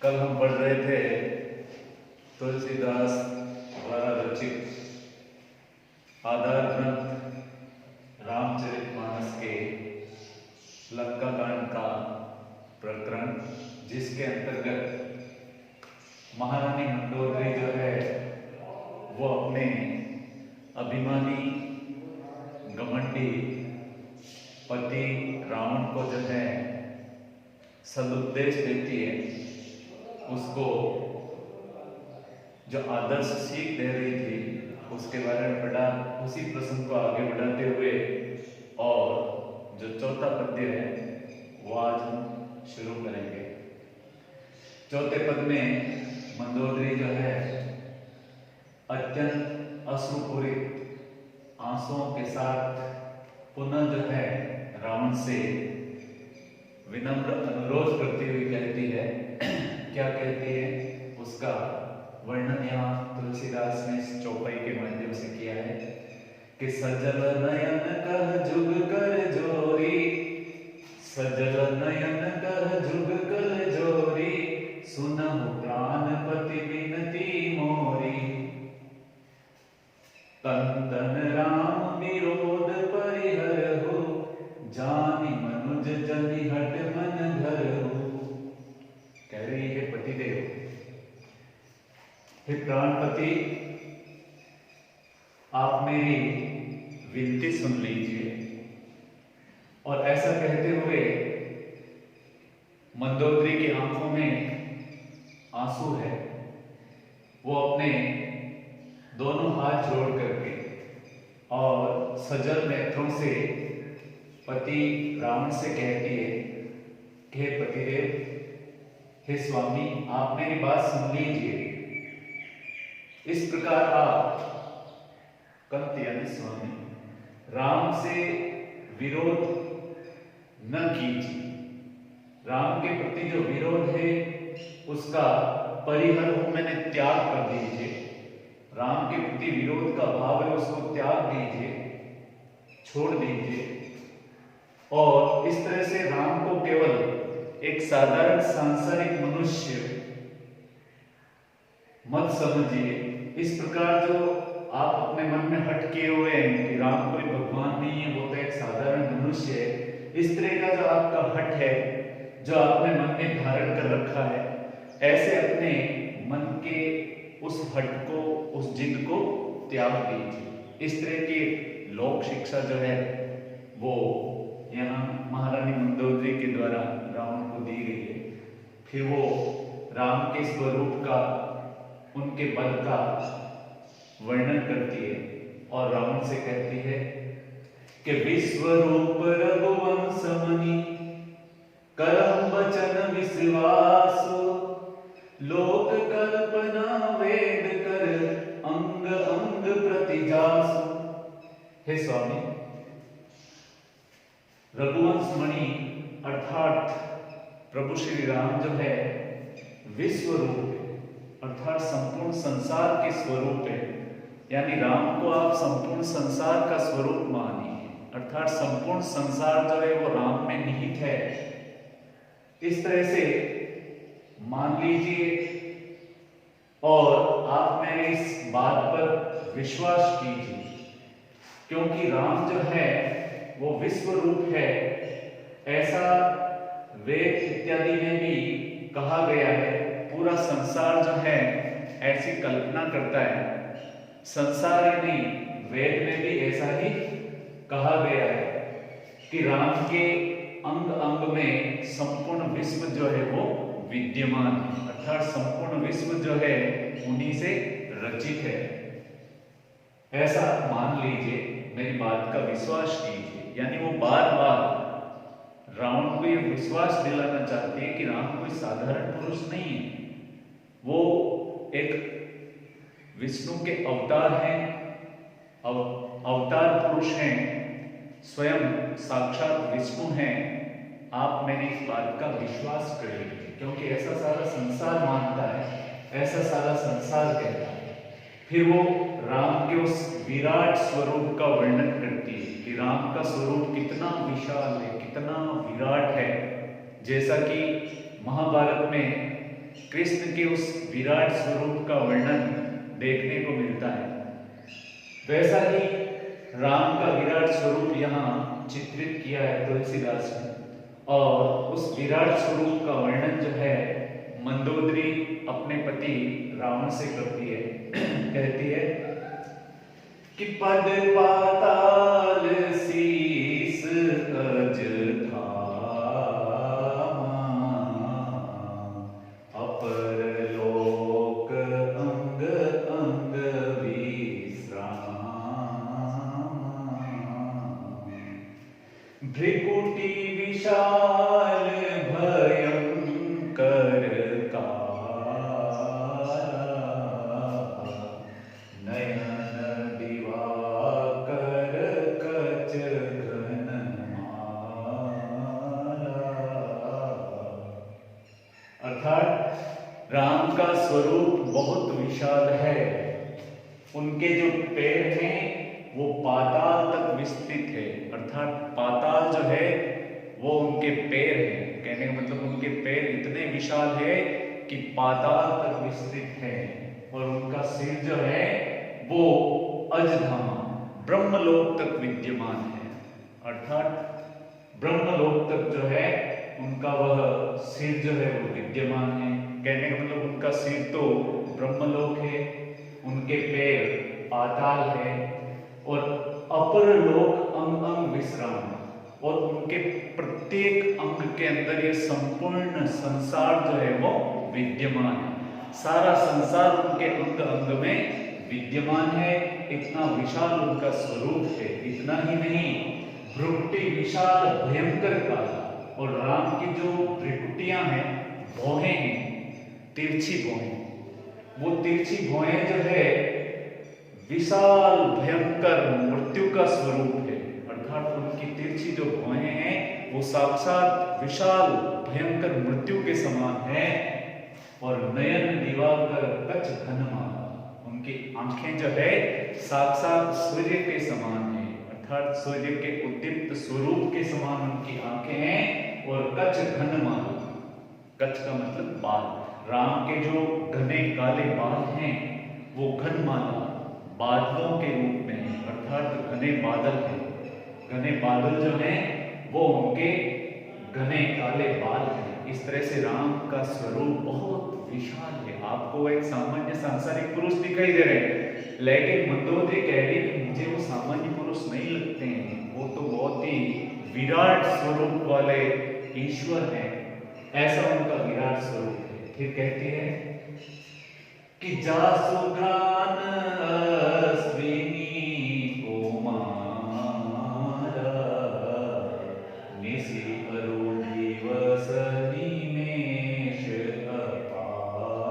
कल हम पढ़ रहे थे तुलसीदास द्वारा रचित आधार ग्रंथ रामचरितमानस के लंका कांड का प्रकरण, जिसके अंतर्गत महारानी मंदोदरी जो है वो अपने अभिमानी घमंडी पति रावण को जो है सदुपदेश देती है। उसको जो आदर्श सीख दे रही थी उसके बारे में पढ़ा। उसी प्रसंग को आगे बढ़ाते हुए और जो चौथा पद्य है वो आज हम शुरू करेंगे। चौथे पद में मंदोदरी जो है अत्यंत अश्रुपूरित आंसुओं के साथ पुनः जो है रावण से विनम्र अनुरोध करती हुई कहती है। क्या कहती है उसका वर्णन यहाँ तुलसीदास ने इस चौपाई के माध्यम से किया है कि सजल नयन कह जुग कर जोरी, सजल नयन कह जुग कर जोरी, सुनहु प्राणपति विनती मोरी, तन तन राम विरोध परिहरहु, जानि मनुज जनि हट मन धरहु। कह रही है पतिदेव, हे प्राणपति, आप मेरी विनती सुन लीजिए। और ऐसा कहते हुए मंदोदरी की आंखों में आंसू है। वो अपने दोनों हाथ जोड़ करके और सजल नेत्रों से पति रावण से कहती है कि हे पतिदेव, हे स्वामी, आप मेरी बात सुन लीजिए। इस प्रकार आप कंत यानी स्वामी राम से विरोध न कीजिए। राम के प्रति जो विरोध है उसका परिहर हो, मैंने त्याग कर दीजिए। राम के प्रति विरोध का भाव है उसको त्याग दीजिए, छोड़ दीजिए। और इस तरह से राम को केवल एक साधारण सांसारिक मनुष्य मत समझिए। इस प्रकार जो आप अपने मन में हट किए हुए हैं कि राम कोई भगवान नहीं है, वो तो एक साधारण मनुष्य है, इस तरह का जो आपका हट है, जो आपने मन में धारण कर रखा है, ऐसे अपने मन के उस हट को, उस जिद को त्याग दीजिए। इस तरह की लोक शिक्षा जो है वो यहाँ महारानी मंदोदरी के द्वारा रावण को दी गई है। फिर वो राम के स्वरूप का, उनके बल का वर्णन करती है और रावण से कहती है कि विश्वरूप रघुवंश मणि, करम वचन विश्वास, लोक कल्पना वेद कर, अंग अंग प्रतिजास। हे स्वामी, रघुवंश मणि अर्थात प्रभु श्री राम जो है विश्वरूप है, अर्थात संपूर्ण संसार के स्वरूप है। यानी राम को आप संपूर्ण संसार का स्वरूप मानिए, अर्थात संपूर्ण संसार जो है वो राम में निहित है। इस तरह से मान लीजिए और आप मेरे इस बात पर विश्वास कीजिए, क्योंकि राम जो है वो विश्व रूप है। ऐसा वेद इत्यादि में भी कहा गया है। पूरा संसार जो है ऐसी कल्पना करता है। संसार यानी वेद में भी ऐसा ही कहा गया है कि राम के अंग अंग में संपूर्ण विश्व जो है वो विद्यमान है, अर्थात संपूर्ण विश्व जो है उन्हीं से रचित है। ऐसा मान लीजिए, मेरी बात का विश्वास कीजिए। यानी वो बार बार रावण को ये विश्वास दिलाना चाहती है कि राम कोई साधारण पुरुष नहीं है, वो एक विष्णु के अवतार हैं, अवतार पुरुष हैं, स्वयं साक्षात विष्णु हैं। आप मेरी इस बात का विश्वास कर लीजिए, क्योंकि ऐसा सारा संसार मानता है, ऐसा सारा संसार कहता है। फिर वो राम के उस विराट स्वरूप का वर्णन करती है कि राम का स्वरूप कितना विशाल है, कितना विराट है। जैसा कि महाभारत में कृष्ण के उस विराट स्वरूप का वर्णन देखने को मिलता है। वैसा ही राम का विराट स्वरूप यहाँ चित्रित किया है तुलसीदास ने, और उस विराट स्वरूप का वर्णन जो है मंदोदरी अपने पति रावण से करती है। कहती है कि पद पाताल शीस अज धामा, अपर लोक अंग अंग विश्राम, भृकुटी विशाल भयंकर काला, नयन दिवाकर कच घन माला। अर्थात राम का स्वरूप बहुत विशाल है। उनके जो पैर हैं वो पाताल तक विस्तृत है, अर्थात पाताल जो है वो उनके पैर है। कहने का मतलब उनके पैर इतने विशाल है कि पाताल तक विस्तृत है, और उनका सिर जो है वो अजधामा ब्रह्मलोक तक विद्यमान है। अर्थात ब्रह्मलोक तक जो है उनका वह सिर जो है वो विद्यमान है। कहने का मतलब उनका सिर तो ब्रह्मलोक है, उनके पैर पाताल है, और अपर लोक अंग अंग विश्राम, और उनके प्रत्येक अंग के अंदर ये संपूर्ण संसार जो है वो विद्यमान है। सारा संसार उनके अंग अंग में विद्यमान है। इतना विशाल उनका स्वरूप है। इतना ही नहीं, भ्रुकुटी विशाल भयंकर काला, और राम की जो भ्रुकुटियां हैं, भौहें हैं, तिरछी भौहें, वो तिरछी भौहें जो है विशाल भयंकर मृत्यु का स्वरूप है। अर्थात उनकी तिरछी जो भौहें हैं वो साक्षात विशाल भयंकर मृत्यु के समान है। और नयन दिवाकर कच घनमाला, उनकी आंखें जो है साक्षात सूर्य के समान है, अर्थात सूर्य के उद्दीप्त स्वरूप के समान उनकी आंखें हैं। और कच घनमाला, कच का मतलब बाल, राम के जो घने काले बाल हैं वो घनमाला बादलों के रूप में है, अर्थात घने बादल हैं। घने बादल जो हैं वो उनके घने काले बाल हैं। इस तरह से राम का स्वरूप बहुत विशाल है। आपको एक सामान्य सांसारिक पुरुष दिखाई दे रहे हैं, लेकिन मंदोदरी कह रही है कि मुझे वो सामान्य पुरुष नहीं लगते हैं, वो तो बहुत ही विराट स्वरूप वाले ईश्वर हैं। ऐसा उनका विराट स्वरूप है। फिर कहती है कि जासु ज्ञान अश्विनी कुमारा, निशि अरु दिवस निमेष अपारा,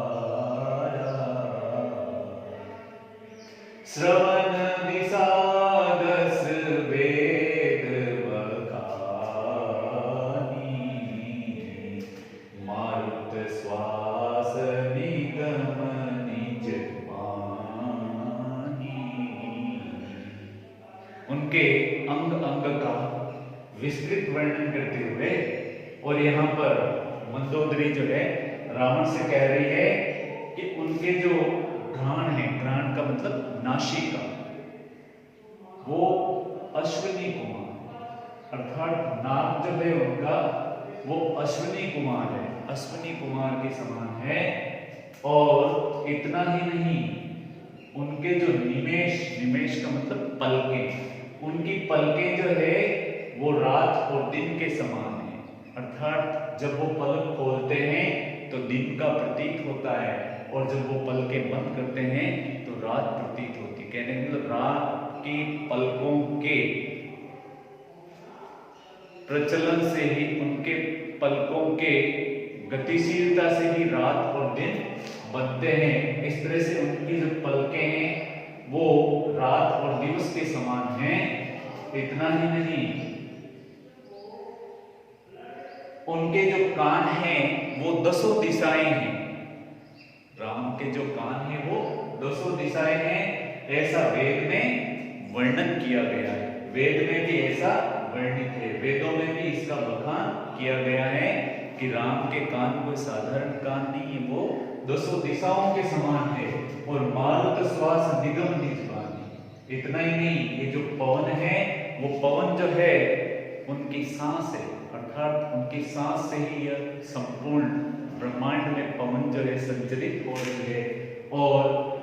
श्रवण दिशादस वेद बखानी, मारुत श्वास निगम निज पानी। उनके अंग अंग का विस्तृत वर्णन करते हुए, और यहाँ पर मंदोदरी जो है रावण से कह रही है कि उनके जो घ्राण है, घ्राण का मतलब नासिका, वो अश्विनी कुमार, अर्थात नाक जो है उनका वो अश्विनी कुमार है, अश्विनी कुमार के समान है। और इतना ही नहीं, उनके जो निमेष, निमेष का मतलब पलकें, उनकी पलकें जो है वो रात और दिन के समान है। अर्थात जब वो पलक खोलते हैं तो दिन का प्रतीत होता है, और जब वो पलकें बंद करते हैं तो रात प्रतीत होती है। कहने का मतलब रात की पलकों के प्रचलन से ही, उनके पलकों के गतिशीलता से ही रात और दिन बनते हैं। इस तरह से उनकी जो पलकें हैं वो रात और दिवस के समान हैं। इतना ही नहीं, उनके जो कान हैं वो 10 दिशाएं हैं। राम के जो कान हैं वो 10 दिशाएं हैं, ऐसा वेद में वर्णन किया गया है। वेद में भी ऐसा वर्णित है, वेदों में भी इसका बखान किया गया है कि राम के कान कोई साधारण कान नहीं है, वो 200 दिशाओं के समान है और मारुत श्वास निगम निजबानी। इतना ही नहीं, ये जो पवन है वो पवन जो है उनकी सांस है, अर्थात उनकी सांस से ही यह संपूर्ण ब्रह्मांड में पवन जो है संचरित हो रही है और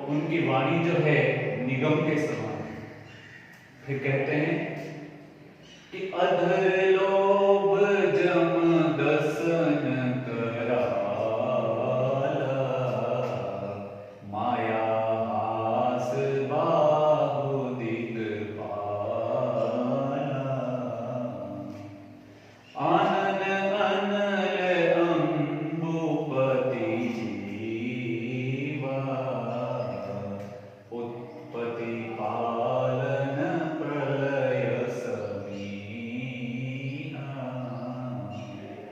उनकी वाणी जो है निगम के समान है। फिर कहते हैं कि अधर लोभ जम दसन कराला, माया हास बाहु दिगपाला, आनन अनल अंबुपति जीवा, उत्पत्ति पालन प्रलय समीहा।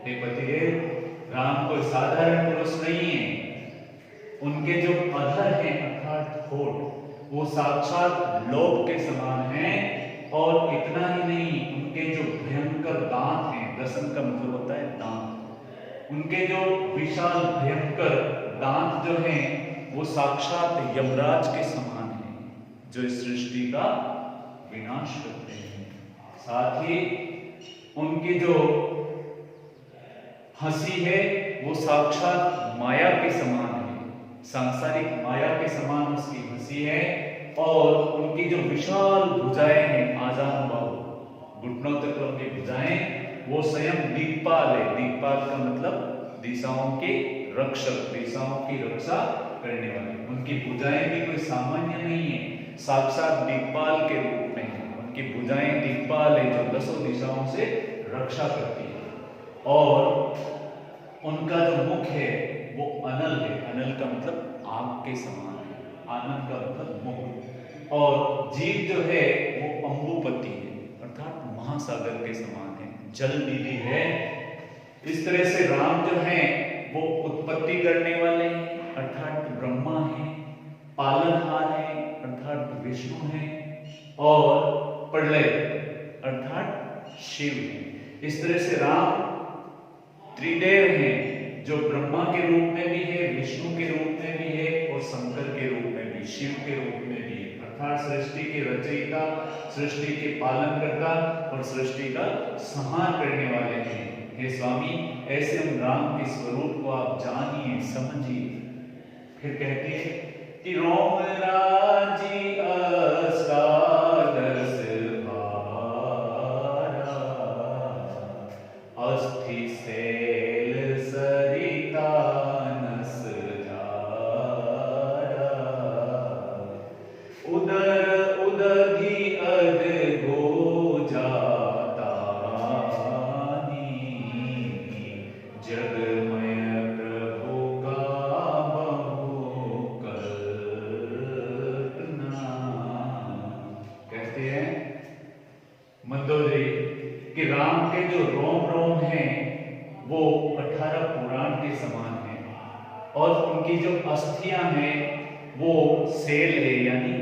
हे पतिदेव, राम कोई साधारण पुरुष नहीं है। उनके जो अधर हैं अर्थात होठ, वो साक्षात लोभ के समान हैं। और इतना ही नहीं, उनके जो भयंकर दांत हैं, दसन का मतलब होता है दांत, उनके जो विशाल भयंकर दांत जो हैं वो साक्षात यमराज के समान हैं, जो इस सृष्टि का विनाश करते हैं। साथ ही उनकी जो हंसी है वो साक्षात माया के समान है, सांसारिक माया के समान उसकी हंसी है। और उनकी जो विशाल भुजाएं हैं, आजानुबाहु, घुटनों तक लंबी भुजाएं, वो स्वयं दिक्पाल है। दिक्पाल का मतलब दिशाओं के रक्षक, दिशाओं की रक्षा करने वाले। उनकी भुजाएं भी कोई सामान्य नहीं है, साक्षात दिक्पाल के रूप में है। उनकी भुजाएं दिक्पाल है जो 10 दिशाओं से रक्षा करती है। और उनका जो मुख है वो अनल है, अनल का मतलब आग के समान है, आनंद का मतलब मुख। और जीव जो है वो अंबुपति है, अर्थात महासागर के समान है, जल निधि है। इस तरह से राम जो है वो उत्पत्ति करने वाले हैं, अर्थात ब्रह्मा है, पालनहार है, अर्थात विष्णु है, और प्रलय अर्थात शिव है। इस तरह से राम त्रिदेव हैं, जो ब्रह्मा के रूप में भी है, विष्णु के रूप में भी है और शंकर के रूप में भी, शिव के रूप में भी है। अर्थात सृष्टि के रचयिता, सृष्टि के पालनकर्ता और सृष्टि का संहार करने वाले हैं। हे स्वामी, ऐसे हम राम के स्वरूप को आप जानिए, समझिए। फिर कहते हैं कि रोम राजी अष्टादश भारा, अस्थि शैल सरिता नस जारा, उदर उदधि अध गो जाता, जगमय प्रभु का बहु कल्पना। कहते हैं मंदोदरी कि राम के जो रोम रोम हैं वो 18 पुराण के समान हैं, और उनकी जो अस्थियां हैं वो सेल है, यानी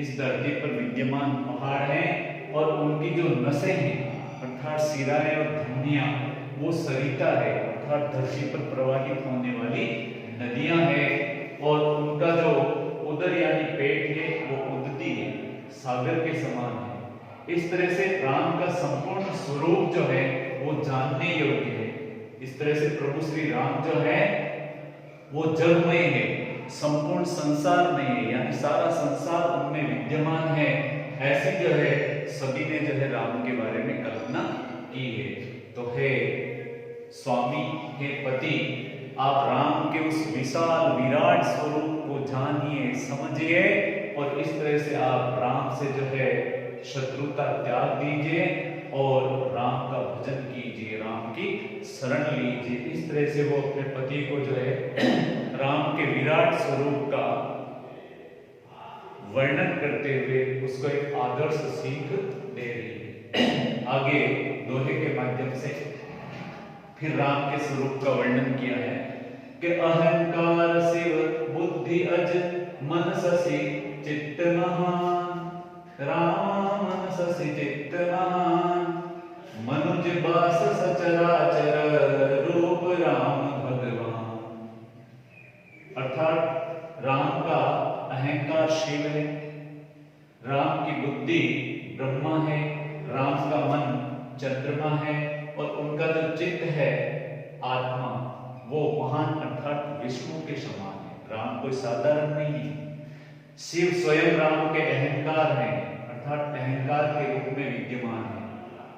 इस धरती पर विद्यमान पहाड़ हैं। और उनकी जो नसें हैं अर्थात सिराएं और धमनियां वो सरिता है, अर्थात धरती पर प्रवाहित होने वाली नदियां हैं। और उनका जो उदर यानी पेट है वो उदती है, सागर के समान है। इस तरह से राम का संपूर्ण स्वरूप जो है वो जानने योग्य है। इस तरह से प्रभु श्री राम जो है वो जगमय है, संपूर्ण संसार में है, यानी सारा संसार उनमें विद्यमान है। ऐसी जो है सभी ने जो है राम के बारे में कल्पना की है। तो हे स्वामी, हे पति, आप राम के उस विशाल विराट स्वरूप को जानिए, समझिए, और इस तरह से आप राम से जो है शत्रुता त्याग दीजिए और राम का भजन कीजिए, राम की शरण लीजिए। इस तरह से वो अपने पति को जो है राम के विराट स्वरूप का वर्णन करते हुए उसको एक आदर्श सीख दे रही है। आगे दोहे के माध्यम से फिर राम के स्वरूप का वर्णन किया है कि अहंकार शिव बुद्धि अज मन ससी चित्त महान, राम मन ससी चित्त महान, मनुज बास सचराचर रूप राम चित्त है आत्मा, वो महान अर्थात विष्णु के समान है। राम कोई साधारण नहीं है। शिव स्वयं राम के अहंकार हैं, अर्थात अहंकार के रूप में विद्यमान है,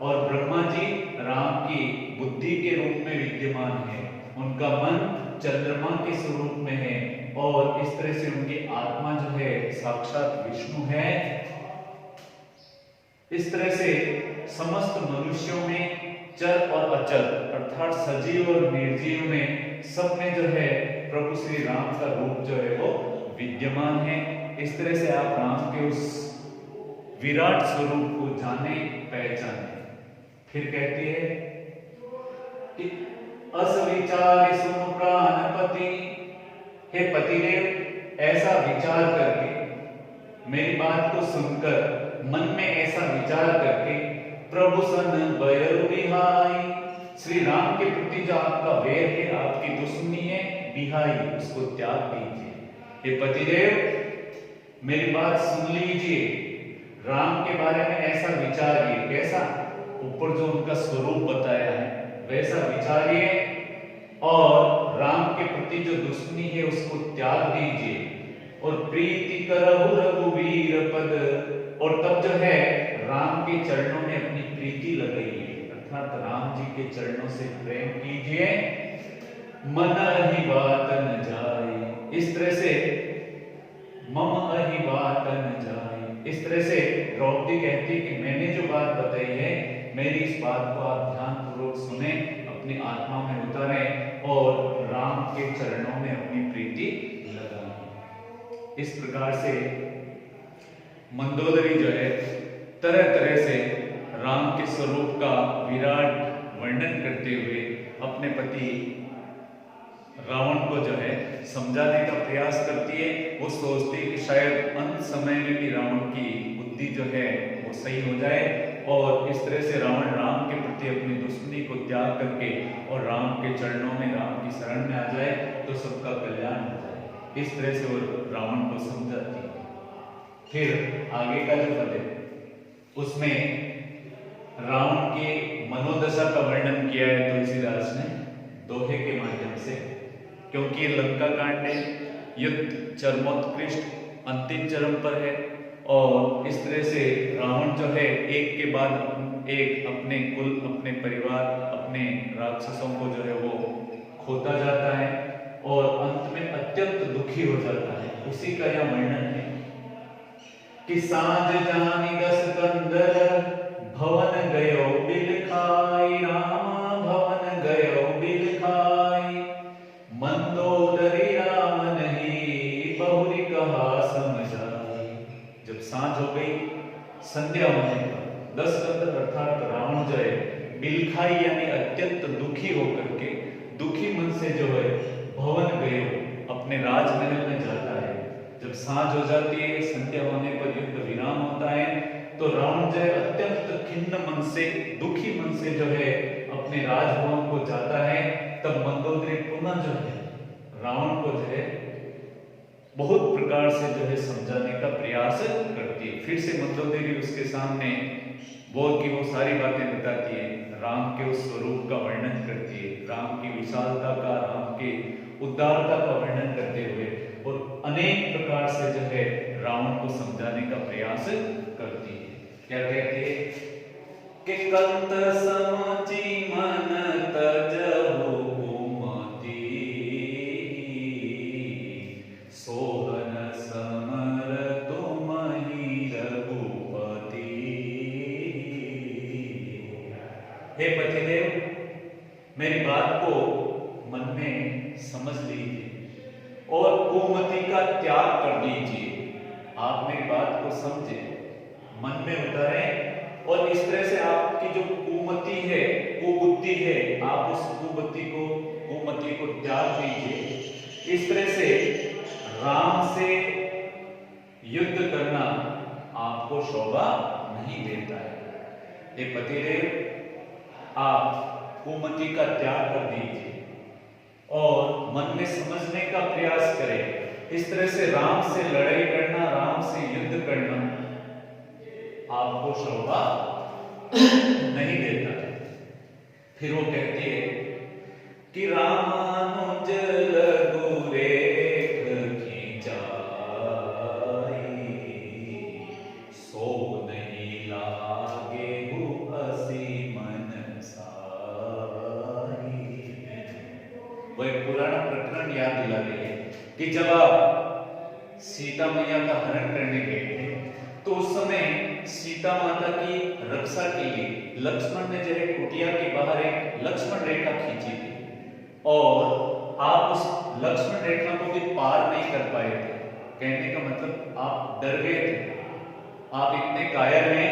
और ब्रह्मा जी राम की बुद्धि के रूप में विद्यमान है। उनका मन चंद्रमा के स्वरूप में है, और इस तरह से उनकी आत्मा जो है साक्षात विष्णु है। इस तरह से समस्त मनुष्यों में चर और अचर अर्थात सजीव और निर्जीव में सब में जो है प्रभु श्री राम का रूप जो है वो विद्यमान है। इस तरह से आप राम के उस विराट स्वरूप को जाने पहचाने। फिर कहती है कि असविचार सुन प्राणपति, हे पतिदेव ऐसा विचार करके, मेरी बात को सुनकर मन में ऐसा विचार करके, प्रभु सन बैर बिहाई, श्री राम के प्रति जो आपका वैर है, आपकी दुश्मनी है, बिहाई उसको त्याग दीजिए। हे पतिदेव मेरी बात सुन लीजिए, राम के बारे में ऐसा विचारिए, कैसा ऊपर जो उनका स्वरूप बताया है वैसा विचारिए, और राम के प्रति जो दुश्मनी है उसको त्याग दीजिए, और प्रीति करहु रघुवीर पद, और तब जो है राम के चरणों में अपनी प्रीति लगाइए, अर्थात राम जी के चरणों से प्रेम कीजिए। मन अहि बात न जाए, इस तरह से मम अहि बात न जाए, इस तरह से द्रौपदी कहती है कि मैंने जो बात बताई है मेरी इस बात को आप ध्यान पूर्वक सुने, अपनी आत्मा में उतारें और राम के चरणों में अपनी प्रीति लगाएं। इस प्रकार से मंदोदरी जो है तरह तरह से राम के स्वरूप का विराट वर्णन करते हुए अपने पति रावण को जो है समझाने का प्रयास करती है। वो सोचती है कि शायद अंत समय में भी रावण की बुद्धि जो है वो सही हो जाए, और इस तरह से रावण राम के प्रति अपनी दुश्मनी को त्याग करके और राम के चरणों में राम की शरण में आ जाए तो सबका कल्याण हो जाए। इस तरह से वो रावण को समझाती है। फिर आगे का जो पद है उसमें रावण के मनोदशा का वर्णन किया है तुलसीदास ने दोहे के माध्यम से, क्योंकि लंका कांड में युद्ध चरमोत्कृष्ट अंतिम चरम पर है, और इस तरह से रावण जो है एक के बाद एक अपने कुल, अपने परिवार, अपने राक्षसों को जो है वो खोता जाता है और अंत में अत्यंत दुखी हो जाता है। उसी का यह वर्णन है कि साँझ जानी दस कंदर, भवन गयो बिलखाई, रामा भवन गयो बिलखाई, मंदोदरी राम नहीं बहुरी कहा समझाई। जब सांझ हो गई, संध्या होने पर 10 कंदर अर्थात रावण जो है बिलखाई यानी अत्यंत दुखी होकर के, दुखी मन से जो है भवन गयो अपने राजमहल में जाता है। जब सांझ हो जाती है, संध्या होने पर युद्ध विराम होता है, तो रावण जो है अत्यंत खिन्न मन से, दुखी मन से जो है अपने राजभवन को जाता है। तब मंदोदरी पुनः जो है रावण को जो है बहुत प्रकार से जो है समझाने का प्रयास करती है। फिर से मंदोदरी उसके सामने वो की वो सारी बातें बताती है, राम के उस स्वरूप का वर्णन करती है, राम की विशालता का, राम के उदारता का वर्णन करते हुए, और अनेक प्रकार से जो है रावण को समझाने का प्रयास करती है। क्या कहती है कि कंत समझी मन तजहु कुमति, सोहन समर तुमहि रघुपति। हे पतिदेव मेरी बात को मन में समझ लीजिए और कुमति का त्याग कर दीजिए। आप मेरी बात को समझे, मन में उतारें, और इस तरह से आपकी जो कुमति है, कुबुद्धि है, आप उस कुमति को त्याग दीजिए। इस तरह से राम से युद्ध करना आपको शोभा नहीं देता है। हे पतिदेव आप कुमति का त्याग कर दीजिए और मन में समझने का प्रयास करें। इस तरह से राम से लड़ाई करना, राम से युद्ध करना आपको शोभा नहीं देता है। फिर वो कहती है कि रामानुज लघु रेख खिंचाई, सो नहीं लागे असी मन साई। वो एक पुराना प्रकरण याद दिला रही है कि जब आप सीता मैया का हरण करने गए थे तो उस समय सीता माता की रक्षा के लिए लक्ष्मण ने जो है कुटिया के बाहर एक लक्ष्मण रेखा खींची थी और आप उस लक्ष्मण रेखा को भी पार नहीं कर पाए थे। कहने का मतलब आप डर गए थे, आप इतने कायर हैं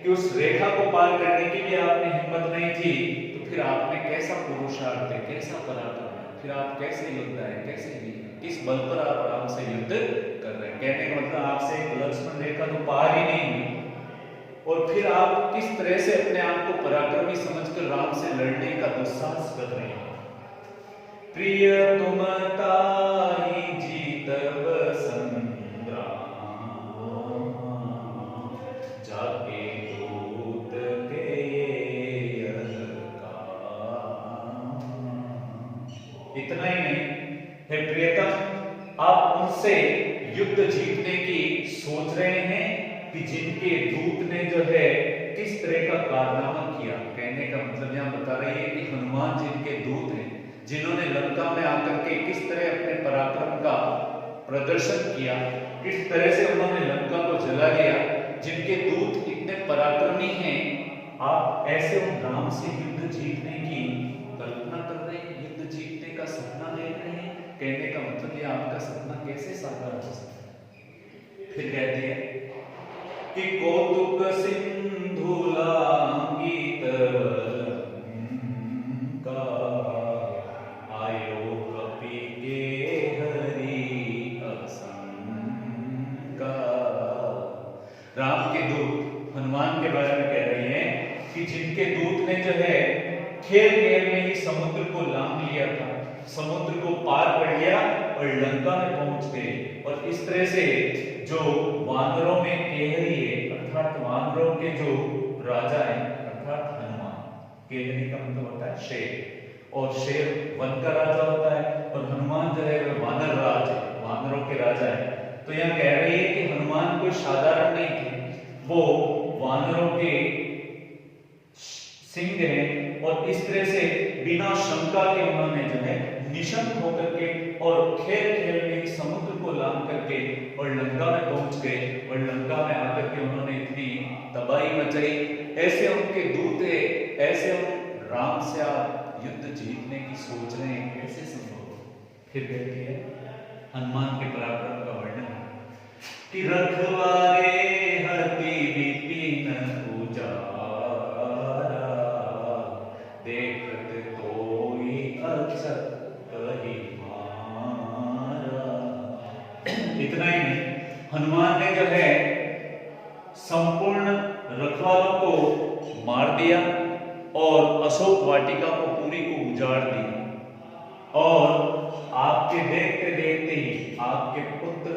कि उस रेखा को पार करने की भी आपने हिम्मत नहीं थी। तो फिर आपने कैसा पुरुषार्थ है, कैसा पराक्रम है, फिर आप कैसे योद्धा है, कैसे वीर है, किस बल पर आप राम से युद्ध कर रहे हैं। कहने का मतलब आपसे एक लक्ष्मण रेखा तो पार ही नहीं हुई और फिर आप किस तरह से अपने आप को पराक्रमी समझकर राम से लड़ने का दुस्साहस कर रहे हैं। प्रिय तुम ताई जीतब संग्राम, जाके दूत के इतना ही नहीं है प्रियतम, आप उनसे युद्ध जीतने की सोच रहे हैं कि जिनके दूत ने जो है किस तरह का कारनामा किया। कहने का मतलब यहां बता रही है कि हनुमान जिनके दूत हैं, जिन्होंने लंका में आकर के किस तरह अपने पराक्रम का प्रदर्शन किया, किस तरह से उन्होंने लंका को जला दिया, जिनके दूत इतने पराक्रमी हैं, आप ऐसे उन राम से युद्ध जीतने की कल्पना कर रहे हैं, युद्ध जीतने का सपना देख रहे हैं। कहने का मतलब ये आपका सपना कैसे साकार हो सकता है। फिर कहते हैं कि कौतुक सिंधु लांघित लंका, आयो कपि के हरि असंका। राम के दूत हनुमान के बारे में कह रहे हैं कि जिनके दूत ने जो है खेल खेल में ही समुद्र को लांघ लिया था, समुद्र को पार कर लिया और लंका में पहुंच गए। और इस तरह से जो वानरों में केहरी है, अर्थात वानरों के जो राजा है अर्थात हनुमान, केहरी का मतलब होता है शेर, और शेर वन का राजा होता है और हनुमान जो है वह वानर राज है, वानरों के राजा है। तो यह कह रही है कि हनुमान कोई साधारण नहीं थे, वो वानरों के सिंह हैं और इस तरह से बिना शंका के उन्होंने जो है निशंक होकर के और खेल खेल में ही समुद्र को लांघ करके और लंका में पहुंच गए और लंका में आकर के उन्होंने इतनी तबाही मचाई। ऐसे उनके दूत है, ऐसे उन राम से आप युद्ध जीतने की सोच रहे हैं, कैसे संभव। फिर कहती है हनुमान के पराक्रम का वर्णन कि रखवारे हति विपिन उजारा, देखत कोई अचक कही मारा। इतना ही नहीं, हनुमान ने जो है संपूर्ण रखवालों को मार दिया और अशोक वाटिका को पूरी को उजाड़ दिया और आपके देखते देखते ही आपके पुत्र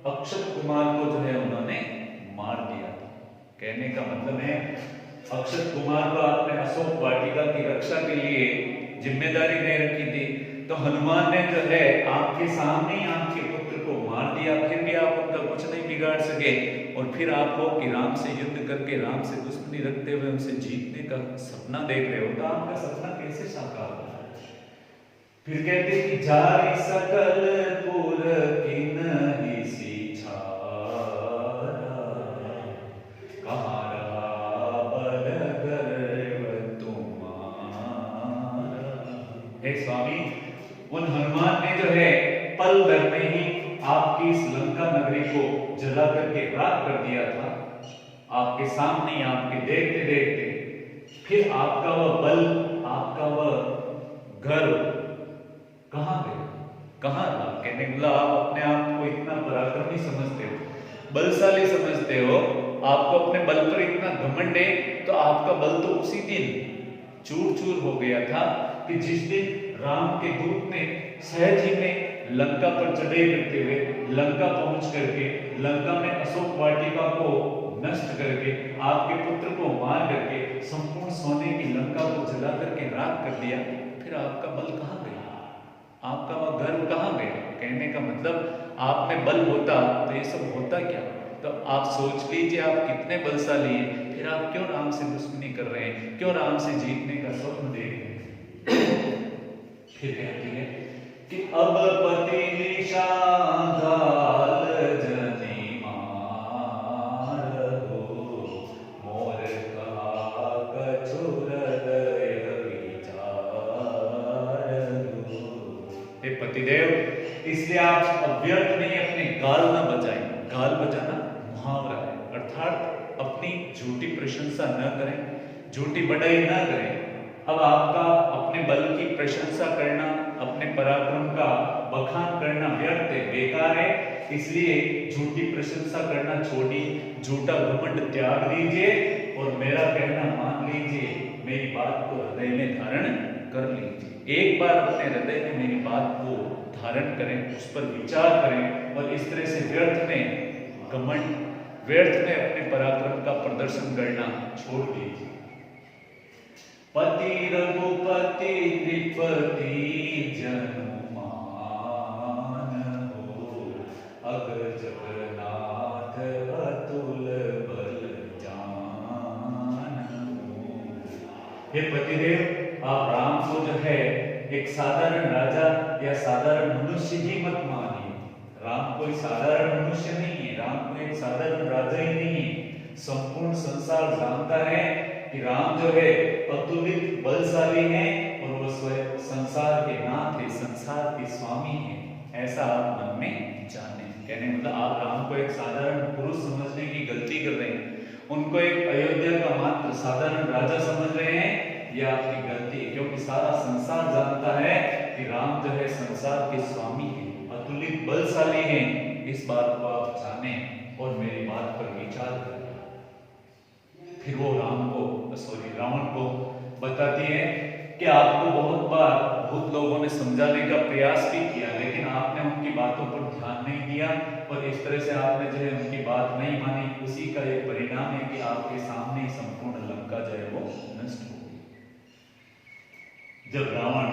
अक्षत कुमार को जो है उन्होंने मार दिया। कहने का मतलब है अक्षत कुमार को आपने अशोक वाटिका की रक्षा के लिए जिम्मेदारी दे रखी थी, तो हनुमान ने जो है आपके सामने ही आपके पुत्र को मार दिया, फिर भी आप उनका कुछ नहीं बिगाड़ सके। और फिर आप हो कि राम से युद्ध करके राम से दुश्मनी रखते हुए उनसे जीतने का सपना देख रहे हो, तो आपका सपना कैसे साकार होगा। फिर कहते कि जारी सकल पुर किन्हि सीछारा, कहाँ रहा बल गर्व तुम्हारा। हे स्वामी, उन हनुमान ने जो है पल भर में ही आपकी इस लंका नगरी को जला करके राख कर दिया था, आपके सामने आपके देखते देखते। फिर आपका वह बल, आपका वह गर्व कहां गया, कहां था। कहने का मतलब आप अपने आप को इतना पराक्रमी समझते हो, बलशाली समझते हो, आपको अपने बल पर इतना घमंड है, तो आपका बल तो उसी दिन चूर चूर हो गया था कि जिस दिन राम के दूत ने सहज ही में लंका पर चढ़ाई करते हुए लंका पहुंच करके लंका में अशोक वाटिका को नष्ट करके, आपके पुत्र को मार करके, संपूर्ण सोने की लंका को जला करके राख कर दिया, फिर आपका बल कहाँ गया? आपका वह गर्व कहाँ गया? कहने का मतलब आप में बल होता तो ये सब होता क्या? तो आप सोच लीजिए आप कितने बलशाली हैं, फिर आप क्यों राम से दुश्मनी कर रहे हैं, क्यों राम से जीतने का स्वप्न देख रहे हैं? फिर कहती है कि अब पति निषादाल जनी मारहु, मोर कहा कछु हृदय विचारहु। हे पतिदेव, इसलिए आप अव्यर्थ नहीं अपने गाल न बजाएं। गाल बजाना मुहावरा है, अर्थात अपनी झूठी प्रशंसा न करें, झूठी बढ़ाई न करें। अब आपका अपने बल की प्रशंसा करना, अपने पराक्रम का बखान करना व्यर्थ है, बेकार है। इसलिए झूठी प्रशंसा करना छोड़िए, झूठा घमंड त्याग दीजिए और मेरा कहना मान लीजिए, मेरी बात को हृदय में धारण कर लीजिए। एक बार अपने हृदय में मेरी बात को धारण करें, उस पर विचार करें और इस तरह से व्यर्थ में घमंड, व्यर्थ में अपने पराक्रम का प्रदर्शन करना छोड़ दीजिए। पति रघुपति त्रिपति जनुमान हो, अगर जगन्नाथ अतुल बल जान हो। हे पतिदेव, आप राम को जो है एक साधारण राजा या साधारण मनुष्य ही मत मानिए। राम कोई साधारण मनुष्य नहीं है, राम कोई एक साधारण राजा ही नहीं है। संपूर्ण संसार जानता है कि राम जो है अतुलित बलशाली हैं और वो स्वयं संसार के नाथ है, संसार के स्वामी हैं, ऐसा आप मन में जाने। कहने मतलब आप राम को एक साधारण पुरुष समझने की गलती कर रहे हैं, उनको एक अयोध्या का मात्र साधारण राजा समझ रहे हैं, यह आपकी गलती है। क्योंकि सारा संसार जानता है कि राम जो है संसार के स्वामी हैं, अतुलित बलशाली हैं। इस बात को आप जाने और मेरी बात पर विचार करें। फिर वो रावण को बताती है कि आपको बहुत बार बहुत लोगों ने समझाने का प्रयास भी किया, लेकिन आपने उनकी बातों पर ध्यान नहीं दिया और इस तरह से आपने जो है उनकी बात नहीं मानी। उसी का एक परिणाम है कि आपके सामने संपूर्ण लंका जो है वो नष्ट हो गई। जब रावण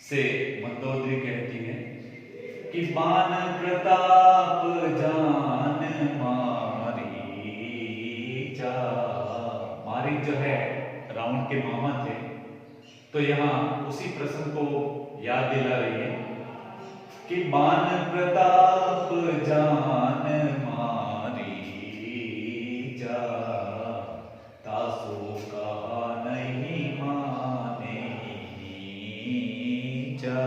से मंदोदरी कहती है कि बाण प्रताप जान मारीच जो है रावण के मामा थे, तो यहाँ उसी प्रसंग को याद दिला रही है कि बाण प्रताप जान मारीचा, तासो कहा नहीं माने जा।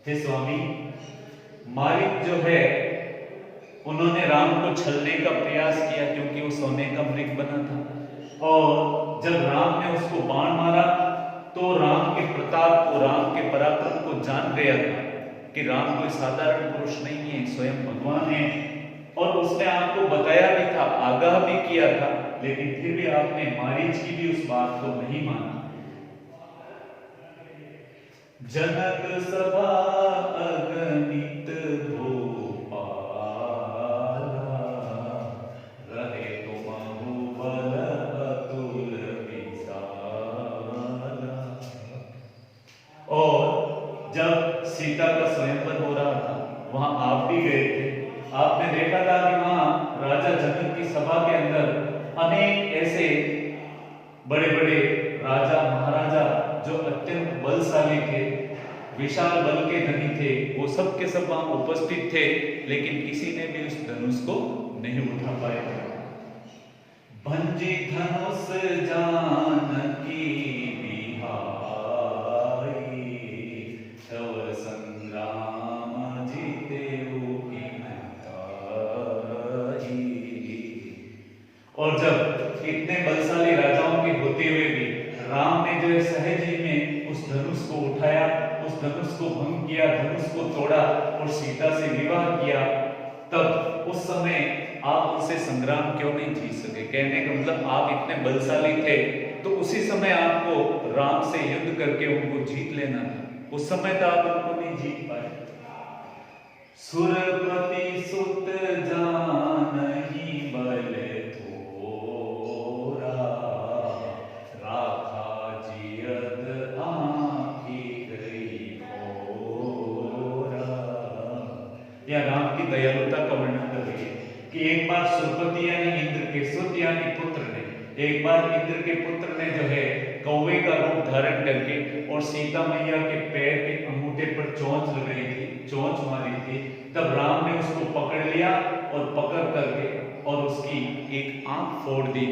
हे स्वामी, मारीच जो है उन्होंने राम को छलने का प्रयास किया, क्योंकि वो सोने का मृग बना था। और जब राम ने उसको बाण मारा तो राम के प्रताप को, राम के पराक्रम को जान गया था कि राम कोई साधारण पुरुष नहीं है, स्वयं भगवान है। और उसने आपको बताया भी था, आगाह भी किया था, लेकिन फिर भी आपने मारीच की भी उस बात को नहीं माना। जनक सभा अगणित सीता का स्वयंवर हो रहा था, वहां आप भी गए थे। आपने देखा था कि वहां राजा जनक की सभा के अंदर अनेक ऐसे बड़े बड़े राजा महाराजा जो अत्यंत बलशाली थे, विशाल बल के धनी थे, वो सब के सब वहां उपस्थित थे, लेकिन किसी ने भी उस धनुष को नहीं उठा पाया। भंजी धनुष जानकी और जब इतने बलशाली राजाओं के होते हुए भी राम ने जो है सहज ही में उस धनुष को उठाया, उस धनुष को भंग किया, धनुष को तोड़ा और सीता से विवाह किया, तब उस समय आप उनसे संग्राम क्यों नहीं जीत सके? कहने का मतलब आप इतने बलशाली थे तो उसी समय आपको राम से युद्ध करके उनको जीत लेना था, उस समय तो आप उनको नहीं जीत पाए। सुरपति सुत जानहि कि एक बार सुरपति यानी इंद्र के, सुत यानी पुत्र ने, एक बार इंद्र के पुत्र ने जो है कौवे का रूप धारण करके और सीता मैया के पैर के अंगूठे पर चोंच लग रही थी, चोंच मारी थी, तब राम ने उसको पकड़ लिया और पकड़ करके और उसकी एक आंख फोड़ दी,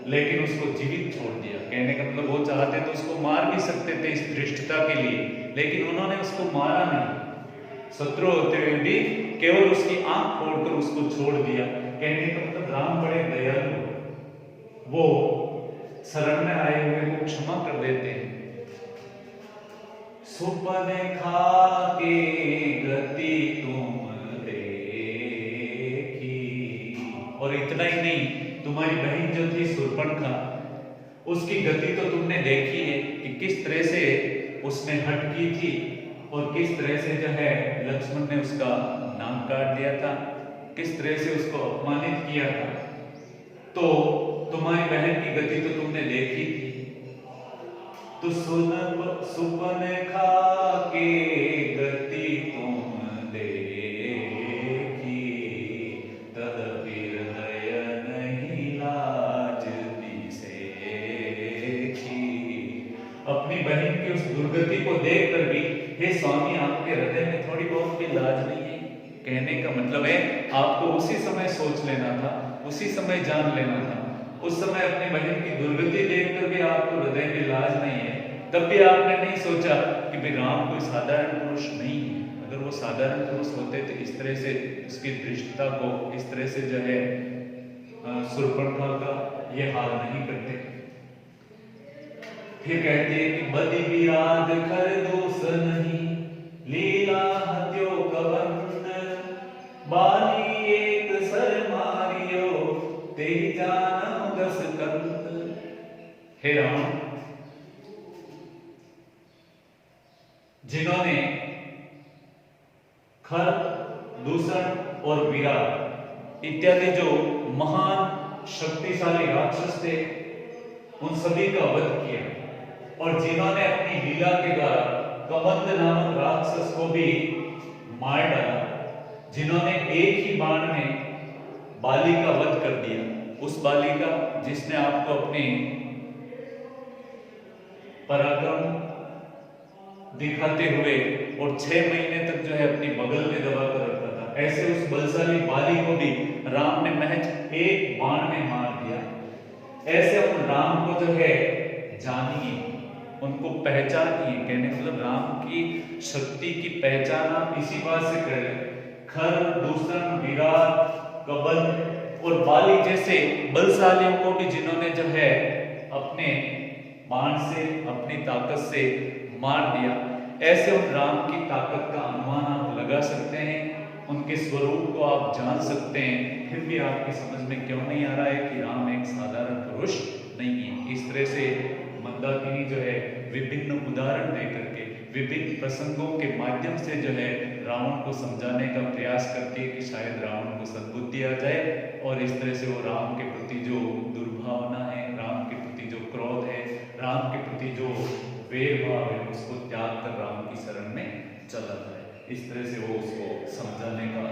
लेकिन उसको जीवित छोड़ दिया। कहने का मतलब वो चाहते तो उसको मार भी सकते थे इस धृष्टता के लिए, लेकिन उन्होंने उसको मारा नहीं। शत्रु होते हुए भी केवल उसकी आंख फोड़कर उसको छोड़ दिया। कहने का मतलब राम बड़े दयालु, वो शरण में आए हुए को क्षमा कर देते हैं। सुपने खा के गति तुम देखी, और इतना ही नहीं, तुम्हारी बहन जो थी शूर्पणखा, उसकी गति तो तुमने देखी है कि किस तरह से उसने हट की थी और किस तरह से जो है लक्ष्मण ने उसका नाक काट दिया था, किस तरह से उसको अपमानित किया था। तो तुम्हारी बहन की गति तो तुमने देखी थी। तो सुपन खा के गति तुम देखी, तदपि हृदय नहीं लाज दिसेखी। अपनी बहन की उस दुर्गति को देखकर भी हे स्वामी, आपके हृदय में थोड़ी बहुत भी लाज नहीं है। कहने का मतलब है आपको उसी समय सोच लेना था, उसी समय जान लेना था। उस समय अपनी बहन की दुर्गति देखकर भी आपको हृदय में लाज नहीं है, तब भी आपने नहीं सोचा कि भाई राम कोई साधारण पुरुष नहीं है। अगर वो साधारण पुरुष होते तो इस तरह से उसकी धृष्टता को, इस तरह से जो है शूर्पणखा का ये हाल नहीं करते। फिर कहते हैं कि बदि विराध कर दोष नहीं, लीला हत्यो कबंद, बाली एक सर मारियो, ते जानम दस कंत। हे राम, जिन्होंने खर, दूषण और विराट इत्यादि जो महान शक्तिशाली राक्षस थे, उन सभी का वध किया, और जिन्होंने अपनी लीला के द्वारा कबंद नामक राक्षस को भी मार डाला, जिन्होंने एक ही बाण में बाली का वध कर दिया, उस बाली का जिसने आपको अपने पराक्रम दिखाते हुए और 6 महीने तक जो है अपनी बगल में दबा कर रखा था, ऐसे उस बलशाली बाली को भी राम ने महज एक बाण में मार दिया। ऐसे उन राम को जो है जानिए, उनको पहचानिए। कहने का मतलब राम की शक्ति की पहचान आप इसी बात से करें। खर, दूषण, विराट, कबंद और बाली जैसे बलशालियों को भी जिन्होंने जो है अपने बाण से, अपनी ताकत से मार दिया, ऐसे उन राम की ताकत का अनुमान आप लगा सकते हैं, उनके स्वरूप को आप जान सकते हैं। फिर भी आपकी समझ में क्यों नहीं आ रहा है कि राम एक साधारण पुरुष नहीं है। इस तरह से मंदाकिनी जो है विभिन्न उदाहरण देकर के, विभिन्न प्रसंगों के माध्यम से जो है रावण को समझाने का प्रयास करती है कि शायद रावण को सद्बुद्धि आ जाए, और इस तरह से वो राम के प्रति जो दुर्भावना है, राम के प्रति जो क्रोध है, राम के प्रति जो वेर भाव है, उसको त्याग कर राम की शरण में चला जाए। इस तरह से वो उसको समझाने का